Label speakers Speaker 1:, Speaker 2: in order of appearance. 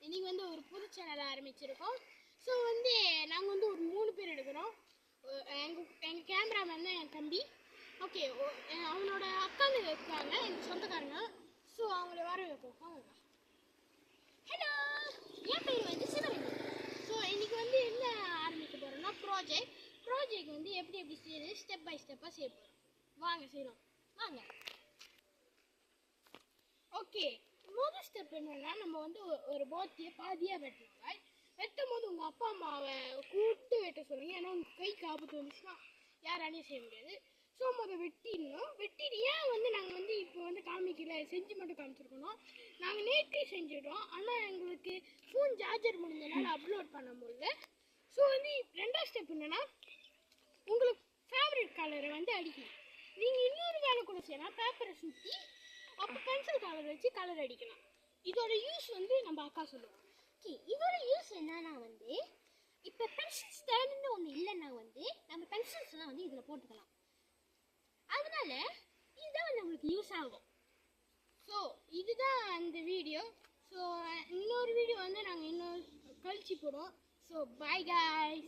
Speaker 1: இன்றைக்கி வந்து ஒரு புது சேனல் ஆரம்பிச்சிருக்கோம். ஸோ வந்து நாங்கள் வந்து ஒரு 3 பேர் எடுக்கிறோம். எங்கள் கேமராமேன் தான் என் தம்பி. ஓகே, அவனோட அக்காங்க இருக்காங்க, எங்கள் சொந்தக்காரங்க. ஸோ அவங்கள வர வைப்போம். ஹலோ, என் பேர் வந்து சிவரஞ்சன். ஸோ இன்றைக்கி வந்து என்ன ஆரம்பிக்க போகிறோம்னா ப்ராஜெக்ட் வந்து எப்படி செய்யுது ஸ்டெப் பை ஸ்டெப்பாக செய்ய போகிறோம். வாங்க செய்யலாம், வாங்க. ஓகே, முதல் ஸ்டெப் என்னன்னா, நம்ம வந்து ஒரு போத்தியை பாதியாக வெட்டணும். வெட்டும் போது உங்கள் அப்பா அம்மாவை கூப்பிட்டு வெட்ட சொல்லுங்க. ஏன்னா உங்கள் கைக்கு ஆபத்து வந்துச்சுன்னா யாராலையும் செய்ய முடியாது. ஸோ முதல் வெட்டிடணும். வெட்டிட்டு ஏன் வந்து நாங்கள் வந்து இப்போ வந்து காமிக்கல, செஞ்சு மட்டும் காமிச்சிருக்கணும். நாங்கள் நேற்றே செஞ்சிட்டோம், ஆனால் எங்களுக்கு ஃபோன் சார்ஜர் முடிஞ்சதுனால அப்லோட் பண்ண முடியல. ஸோ வந்து ரெண்டாவது ஸ்டெப் என்னென்னா, உங்களுக்கு ஃபேவரட் கலரை வந்து அடிக்கணும். நீங்கள் இன்னொரு வேலை கூட செய்யலாம், பேப்பரை சுற்றி அப்போ பென்சில் கலர் வச்சு கலர் அடிக்கலாம். இதோட யூஸ் வந்து நம்ம அக்கா சொல்லுவோம்.
Speaker 2: ஓகே, இதோட யூஸ் என்னன்னா வந்து, இப்போ பென்சில் ஸ்டாண்டுன்னு ஒன்று இல்லைன்னா வந்து நம்ம பென்சில்ஸ்லாம் வந்து இதில் போட்டுக்கலாம். அதனால இதுதான் வந்து நம்மளுக்கு யூஸ் ஆகும்.
Speaker 1: ஸோ இதுதான் அந்த வீடியோ. ஸோ இன்னொரு வீடியோ வந்து நாங்கள் இன்னொரு கழிச்சு போடுவோம். So by guys.